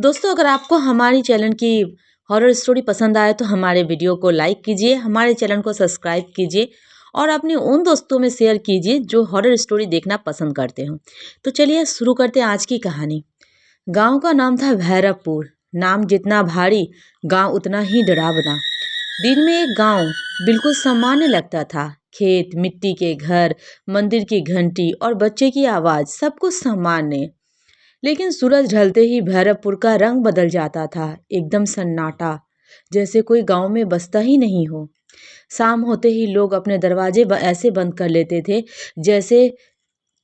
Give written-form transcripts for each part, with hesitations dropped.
दोस्तों, अगर आपको हमारी चैनल की हॉरर स्टोरी पसंद आए तो हमारे वीडियो को लाइक कीजिए, हमारे चैनल को सब्सक्राइब कीजिए और अपने उन दोस्तों में शेयर कीजिए जो हॉरर स्टोरी देखना पसंद करते हो। तो चलिए शुरू करते हैं आज की कहानी। गांव का नाम था भैरवपुर। नाम जितना भारी, गांव उतना ही डरावना। दिन में एक गांव बिल्कुल सामान्य लगता था। खेत, मिट्टी के घर, मंदिर की घंटी और बच्चे की आवाज, सब कुछ सामान्य। लेकिन सूरज ढलते ही भैरवपुर का रंग बदल जाता था। एकदम सन्नाटा, जैसे कोई गांव में बसता ही नहीं हो। शाम होते ही लोग अपने दरवाजे ऐसे बंद कर लेते थे जैसे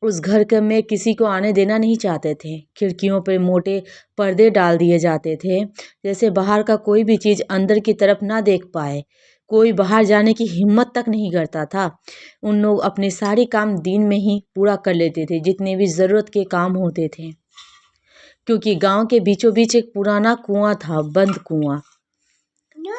उस घर में किसी को आने देना नहीं चाहते थे। खिड़कियों पर मोटे पर्दे डाल दिए जाते थे, जैसे बाहर का कोई भी चीज अंदर की तरफ ना देख पाए। कोई बाहर जाने की हिम्मत तक नहीं करता था। उन लोग अपने सारे काम दिन में ही पूरा कर लेते थे, जितने भी जरूरत के काम होते थे। क्योंकि गांव के बीचों बीच एक पुराना कुआं था, बंद कुआं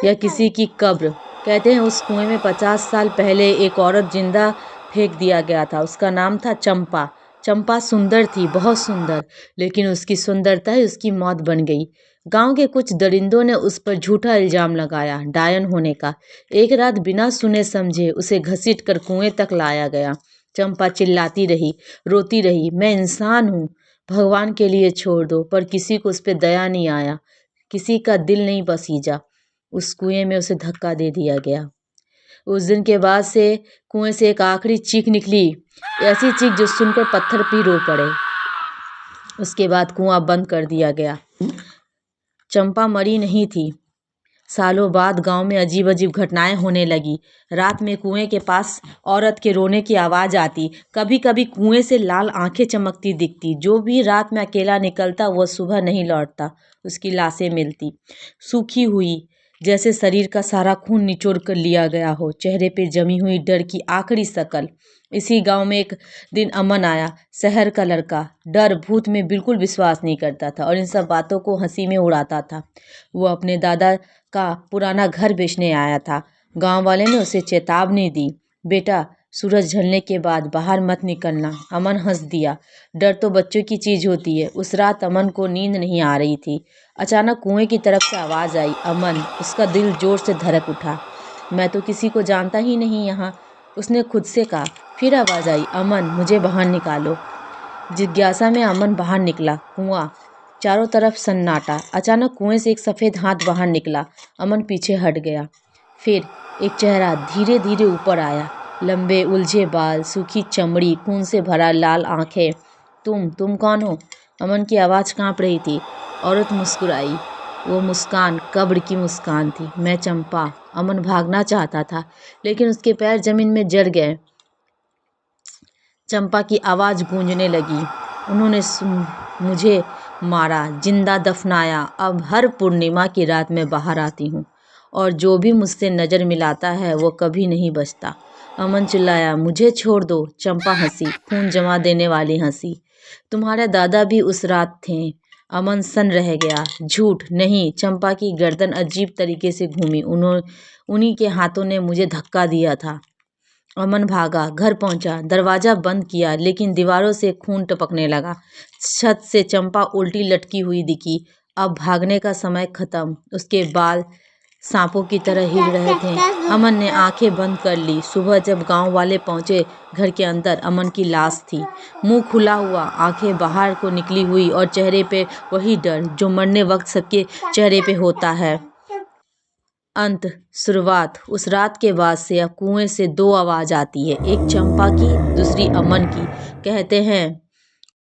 या किसी की कब्र। कहते हैं उस कुएं में 50 साल पहले एक औरत जिंदा फेंक दिया गया था। उसका नाम था चंपा। चंपा सुंदर थी, बहुत सुंदर, लेकिन उसकी सुंदरता ही उसकी मौत बन गई। गांव के कुछ दरिंदों ने उस पर झूठा इल्जाम लगाया, डायन होने का। एक रात बिना सुने समझे उसे घसीट कर कुएं तक लाया गया। चंपा चिल्लाती रही, रोती रही, मैं इंसान हूँ, भगवान के लिए छोड़ दो। पर किसी को उस पर दया नहीं आया, किसी का दिल नहीं पसीजा। उस कुएं में उसे धक्का दे दिया गया। उस दिन के बाद से कुएं से एक आखिरी चीख निकली, ऐसी चीख जो सुनकर पत्थर भी रो पड़े। उसके बाद कुआं बंद कर दिया गया। चंपा मरी नहीं थी। सालों बाद गांव में अजीब अजीब घटनाएं होने लगी। रात में कुएं के पास औरत के रोने की आवाज आती। कभी कभी कुएं से लाल आंखें चमकती दिखती। जो भी रात में अकेला निकलता वह सुबह नहीं लौटता। उसकी लाशें मिलती, सूखी हुई, जैसे शरीर का सारा खून निचोड़ कर लिया गया हो। चेहरे पे जमी हुई डर की आखिरी शकल। इसी गांव में एक दिन अमन आया, शहर का लड़का। डर भूत में बिल्कुल विश्वास नहीं करता था और इन सब बातों को हंसी में उड़ाता था। वो अपने दादा का पुराना घर बेचने आया था। गांव वाले ने उसे चेतावनी दी, बेटा सूरज ढलने के बाद बाहर मत निकलना। अमन हंस दिया, डर तो बच्चों की चीज होती है। उस रात अमन को नींद नहीं आ रही थी। अचानक कुएं की तरफ से आवाज आई, अमन। उसका दिल जोर से धड़क उठा। मैं तो किसी को जानता ही नहीं यहाँ, उसने खुद से कहा। फिर आवाज आई, अमन मुझे बाहर निकालो। जिज्ञासा में अमन बाहर निकला। कुआं, चारों तरफ सन्नाटा। अचानक कुएं से एक सफेद हाथ बाहर निकला। अमन पीछे हट गया। फिर एक चेहरा धीरे धीरे ऊपर आया, लंबे उलझे बाल, सूखी चमड़ी, खून से भरा लाल आंखें। तुम कौन हो? अमन की आवाज कांप रही थी। औरत मुस्कुराई। वो मुस्कान कब्र की मुस्कान थी। मैं चंपा। अमन भागना चाहता था, लेकिन उसके पैर जमीन में जड़ गए। चंपा की आवाज गूंजने लगी, उन्होंने मुझे मारा, जिंदा दफनाया। अब हर पूर्णिमा की रात में बाहर आती हूँ और जो भी मुझसे नजर मिलाता है वो कभी नहीं बचता। अमन चिल्लाया, मुझे छोड़ दो। चंपा हंसी, खून जमा देने वाली हंसी। तुम्हारे दादा भी उस रात थे। अमन सन रह गया। झूठ नहीं। चंपा की गर्दन अजीब तरीके से घूमी। उन्हीं के हाथों ने मुझे धक्का दिया था। अमन भागा, घर पहुंचा, दरवाजा बंद किया, लेकिन दीवारों से खून टपकने लगा। छत से चंपा उल्टी लटकी हुई दिखी। अब भागने का समय खत्म। उसके बाल सांपों की तरह हिल रहे थे। अमन ने आंखें बंद कर ली। सुबह जब गांव वाले पहुंचे, घर के अंदर अमन की लाश थी, मुंह खुला हुआ, आंखें बाहर को निकली हुई और चेहरे पे वही डर जो मरने वक्त सबके चेहरे पे होता है। अंत, शुरुआत। उस रात के बाद से अब कुएं से दो आवाज आती है, एक चंपा की, दूसरी अमन की। कहते हैं